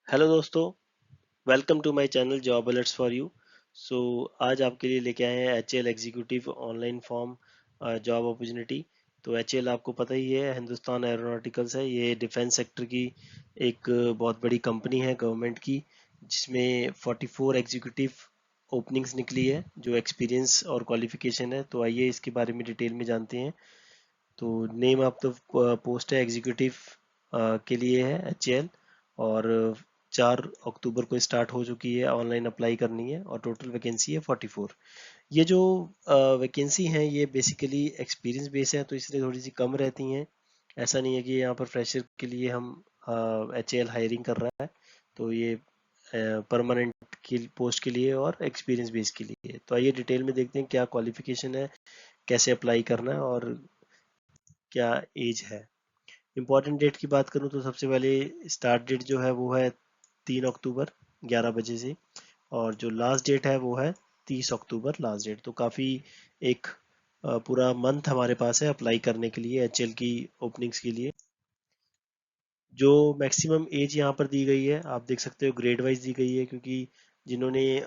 Hello दोस्तों, welcome to my channel job alerts for you. So आज आपके लिए लेके आए हैं HL executive online form job opportunity. तो एचएल आपको पता ही है, हिंदुस्तान एरोनॉटिकल्स है। ये डिफेंस सेक्टर की एक बहुत बड़ी कंपनी है गवर्नमेंट की, जिसमें 44 एग्जीक्यूटिव ओपनिंग्स निकली है। जो एक्सपीरियंस और क्वालिफिकेशन है, तो आइए इसके बारे में डिटेल में जानते हैं। तो नेम ऑफ द पोस्ट है एग्जीक्यूटिव के लिए है एचएल, और 4 अक्टूबर को स्टार्ट हो चुकी है, ऑनलाइन अप्लाई करनी है और टोटल वैकेंसी है 44। ये जो वैकेंसी हैं ये बेसिकली एक्सपीरियंस बेस है, तो इसलिए थोड़ी सी कम रहती हैं। ऐसा नहीं है कि यहाँ पर फ्रेशर के लिए हम एचएल हायरिंग कर रहा है। तो ये परमानेंट की पोस्ट के लिए और एक्सपीरियंस बेस के लिए। तो आइए डिटेल में देखते हैं क्या क्वालिफिकेशन है, कैसे अप्लाई करना है और क्या एज है। इम्पोर्टेंट डेट की बात करूँ तो सबसे पहले स्टार्ट डेट जो है वो है 3 अक्टूबर 11 बजे से, और जो लास्ट डेट है वो है 30 अक्टूबर लास्ट डेट। तो काफ़ी एक पूरा मंथ हमारे पास है अप्लाई करने के लिए एचएल की ओपनिंग्स के लिए। जो मैक्सिमम एज यहाँ पर दी गई है, आप देख सकते हो ग्रेड वाइज दी गई है, क्योंकि जिन्होंने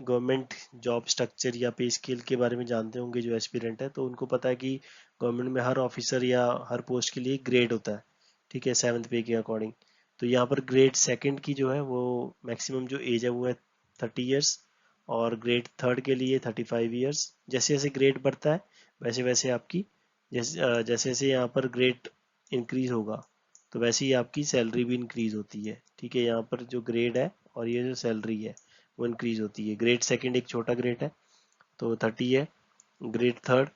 गवर्नमेंट जॉब स्ट्रक्चर या पे स्केल के बारे में जानते होंगे जो एस्पिरेंट है, तो उनको पता है कि गवर्नमेंट में हर ऑफिसर या हर पोस्ट के लिए ग्रेड होता है, ठीक है, 7th पे के अकॉर्डिंग। तो यहाँ पर ग्रेड सेकंड की जो है वो मैक्सिमम जो एज है वो है 30 ईयर्स, और ग्रेड थर्ड के लिए 35 ईयर्स। जैसे जैसे ग्रेड बढ़ता है वैसे वैसे आपकी जैसे जैसे यहाँ पर ग्रेड इंक्रीज होगा, तो वैसे ही आपकी सैलरी भी इंक्रीज होती है। ठीक है, यहाँ पर जो ग्रेड है और ये जो सैलरी है वो इंक्रीज होती है। ग्रेड सेकंड एक छोटा ग्रेड है, तो 30 है। Grade third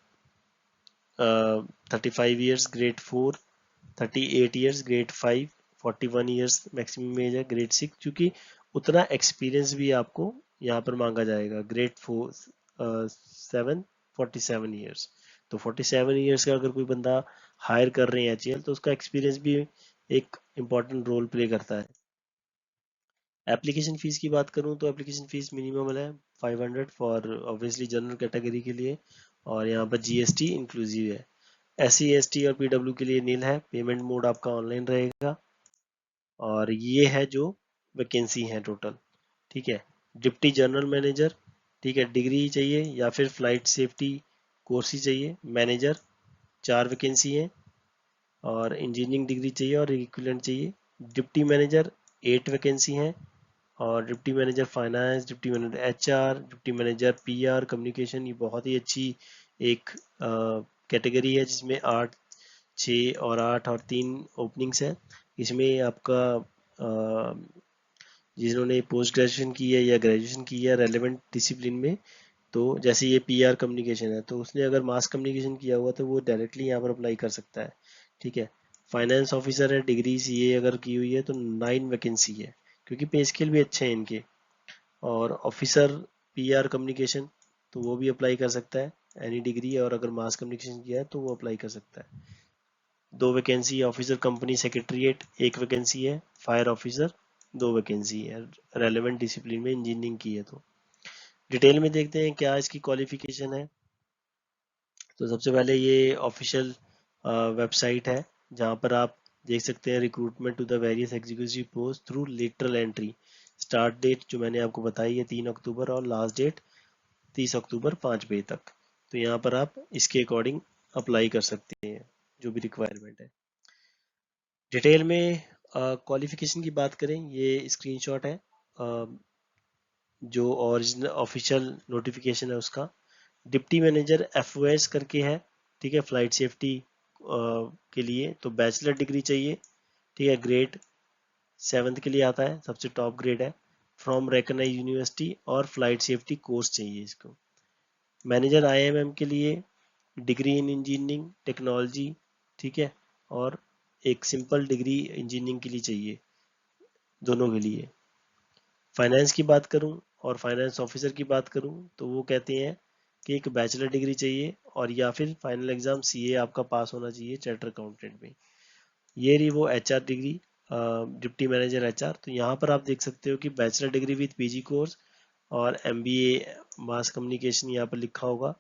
35 years, grade four 38 years, grade five 41 years maximum age है। ग्रेड सिक्स क्योंकि उतना एक्सपीरियंस भी आपको यहाँ पर मांगा जाएगा। Grade four seven 47 years. तो 47 ईयर्स का अगर कोई बंदा हायर कर रहे हैं एचएल, तो उसका एक्सपीरियंस भी एक इम्पॉर्टेंट रोल प्ले करता है। एप्लीकेशन फ़ीस की बात करूँ तो एप्लीकेशन फ़ीस मिनिमम है 500 फॉर ऑब्वियसली जनरल कैटेगरी के लिए, और यहाँ पर जीएसटी इंक्लूसिव है। एससी एसटी और पीडब्ल्यू के लिए नील है। पेमेंट मोड आपका ऑनलाइन रहेगा। और ये है जो वैकेंसी है टोटल। ठीक है, डिप्टी जनरल मैनेजर, ठीक है, डिग्री चाहिए या फिर फ्लाइट सेफ्टी कोर्स ही चाहिए। मैनेजर 4 वैकेंसी है, और इंजीनियरिंग डिग्री चाहिए और इक्विवेलेंट चाहिए। डिप्टी मैनेजर 8 वैकेंसी हैं, और deputy manager finance, deputy manager HR, deputy manager PR communication. ये बहुत ही अच्छी एक कैटेगरी है, जिसमें 8, 6 और 8 और 3 ओपनिंग्स हैं। इसमें आपका जिन्होंने पोस्ट ग्रेजुएशन की है या ग्रेजुएशन की है रेलेवेंट डिसिप्लिन में, तो जैसे ये पीआर कम्युनिकेशन है, तो उसने अगर मास कम्युनिकेशन किया हुआ तो वो डायरेक्टली यहाँ पर अप्लाई कर सकता है। ठीक है, फाइनेंस ऑफिसर है, डिग्री सीए अगर की हुई है तो 9 वैकेंसी है, क्योंकि पे स्केल भी अच्छे हैं इनके। और ऑफिसर पीआर कम्युनिकेशन, तो वो भी अप्लाई कर सकता है एनी डिग्री, और अगर मास कम्युनिकेशन किया है तो वो अप्लाई कर सकता है। 2 vacancy officer company secretariat, 1 vacancy है। फायर ऑफिसर 2 वैकेंसी है, रेलेवेंट डिसिप्लिन में इंजीनियरिंग की है। तो डिटेल में देखते हैं क्या इसकी क्वालिफिकेशन है। तो सबसे पहले ये ऑफिशियल वेबसाइट है, जहाँ पर आप देख सकते हैं recruitment to the various executive post through lateral entry. Start date जो मैंने आपको बताई है 3 अक्टूबर, और लास्ट डेट 30 अक्टूबर 5 बजे तक। तो यहाँ पर आप इसके अकॉर्डिंग अप्लाई कर सकते हैं जो भी रिक्वायरमेंट है। डिटेल में क्वालिफिकेशन की बात करें, ये स्क्रीनशॉट है जो ओरिजिनल ऑफिशियल नोटिफिकेशन है उसका। डिप्टी मैनेजर एफओएस करके है, ठीक है, फ्लाइट सेफ्टी के लिए तो बैचलर डिग्री चाहिए। ठीक है, ग्रेड 7th के लिए आता है, सबसे टॉप ग्रेड है, फ्रॉम रिकॉग्नाइज्ड यूनिवर्सिटी, और फ्लाइट सेफ्टी कोर्स चाहिए इसको। मैनेजर आईएमएम के लिए डिग्री इन इंजीनियरिंग टेक्नोलॉजी, ठीक है, और एक सिंपल डिग्री इंजीनियरिंग के लिए चाहिए, दोनों के लिए। फाइनेंस की बात करूं और फाइनेंस ऑफिसर की बात करूं, तो वो कहते हैं कि एक बैचलर डिग्री चाहिए, और या फिर फाइनल एग्जाम सीए आपका पास होना चाहिए चार्टर अकाउंटेंट में। ये रही वो HR degree, deputy manager HR. तो यहाँ पर आप देख सकते हो कि bachelor degree with PG course और एमबीए मास कम्युनिकेशन यहाँ पर लिखा होगा।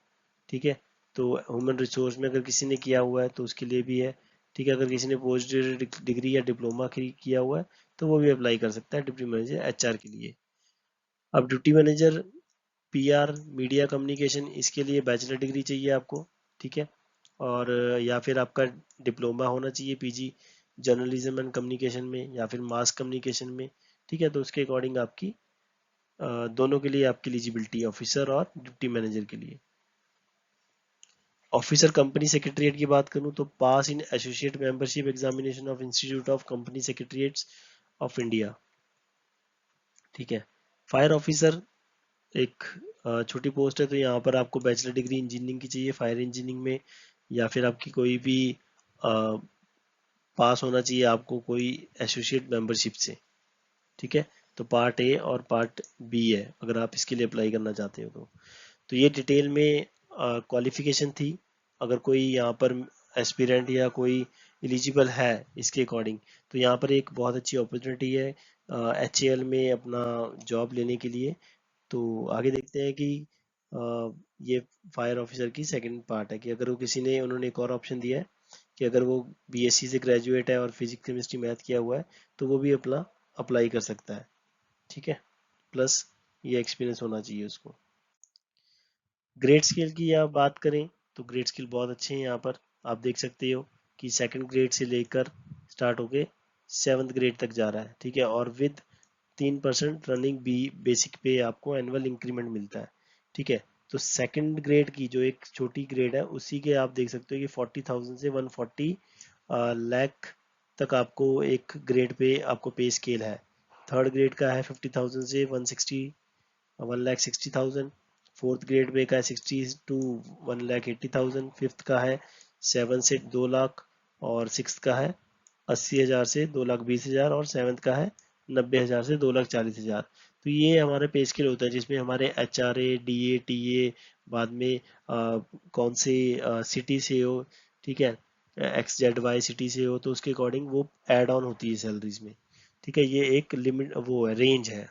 ठीक है, तो ह्यूमन रिसोर्स में अगर किसी ने किया हुआ है तो उसके लिए भी है। ठीक है। अगर किसी ने पोस्ट डिग्री या डिप्लोमा किया हुआ है तो वो भी अप्लाई कर सकता है डिप्टी मैनेजर एचआर के लिए। अब deputy manager PR media communication, इसके लिए बैचलर डिग्री चाहिए आपको, ठीक है। और या फिर आपका डिप्लोमा होना चाहिए पीजी जर्नलिज्म एंड कम्युनिकेशन में या फिर मास कम्युनिकेशन में, ठीक है। तो उसके अकॉर्डिंग आपकी दोनों के लिए आपकी एलिजिबिलिटी, ऑफिसर और डिप्टी मैनेजर के लिए। ऑफिसर कंपनी सेक्रेटरीट की बात करूं तो pass in associate membership examination of institute of company secretariats of India, ठीक है। फायर ऑफिसर एक छोटी पोस्ट है, तो यहाँ पर आपको बैचलर डिग्री इंजीनियरिंग की चाहिए फायर इंजीनियरिंग में, या फिर आपकी कोई भी पास होना चाहिए आपको कोई एसोसिएट मेंबरशिप से, ठीक है। तो पार्ट ए और पार्ट बी है अगर आप इसके लिए अप्लाई करना चाहते हो तो ये डिटेल में क्वालिफिकेशन थी। अगर कोई यहाँ पर एस्पिरेंट या कोई एलिजिबल है इसके अकॉर्डिंग, तो यहाँ पर एक बहुत अच्छी अपॉर्चुनिटी है HAL में अपना जॉब लेने के लिए। तो आगे देखते हैं कि ये फायर ऑफिसर की सेकंड पार्ट है कि अगर वो किसी ने, उन्होंने एक और ऑप्शन दिया है कि अगर वो BSc से ग्रेजुएट है और फिजिक्स केमिस्ट्री मैथ किया हुआ है तो वो भी अपना अप्लाई कर सकता है, ठीक है। प्लस ये एक्सपीरियंस होना चाहिए उसको। ग्रेड स्केल की आप बात करें तो ग्रेड स्केल बहुत अच्छे हैं यहाँ पर। आप देख सकते हो कि सेकंड ग्रेड से लेकर स्टार्ट होके 7th ग्रेड तक जा रहा है, ठीक है। और विद 3% रनिंग बी बेसिक पे आपको एनुअल इंक्रीमेंट मिलता है, ठीक है। तो सेकंड ग्रेड की जो एक छोटी ग्रेड है उसी के आप देख सकते हो कि 40,000 से 140 लाख तक आपको एक ग्रेड पे आपको पे स्केल है। थर्ड ग्रेड का है 50,000 से 1,60,000। फोर्थ ग्रेड पे का है 60 टू 1,80,000। फिफ्थ का है 7 से 2 लाख। और सिक्स का है 80,000 से 2,20,000। और सेवन्थ का है 90,000 से 2,40,000। तो ये हमारे पे स्केल होता है जिसमें हमारे HRA DA TA बाद में कौन से सिटी से हो, ठीक है, XZY सिटी से हो तो उसके अकॉर्डिंग वो एड ऑन होती है सैलरीज में, ठीक है। ये एक लिमिट वो है, रेंज है।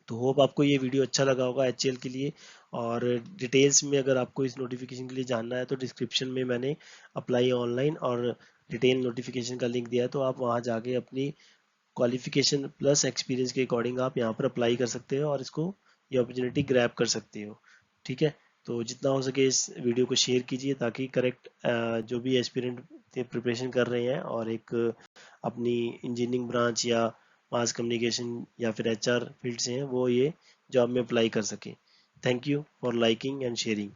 तो होप आपको ये वीडियो अच्छा लगा होगा HCL के लिए। और डिटेल्स में अगर आपको इस नोटिफिकेशन के लिए जानना है तो डिस्क्रिप्शन में मैंने अप्लाई ऑनलाइन और डिटेल नोटिफिकेशन का लिंक दिया है, तो आप वहाँ जाके अपनी क्वालिफिकेशन प्लस एक्सपीरियंस के अकॉर्डिंग आप यहाँ पर अप्लाई कर सकते हो और इसको ये अपॉर्चुनिटी ग्रैब कर सकते हो, ठीक है। तो जितना हो सके इस वीडियो को शेयर कीजिए ताकि करेक्ट जो भी एस्पिरेंट प्रिपरेशन कर रहे हैं और एक अपनी इंजीनियरिंग ब्रांच या मास कम्युनिकेशन या फिर HR फील्ड से हैं वो ये जॉब में अप्लाई कर सके। Thank you for liking and sharing.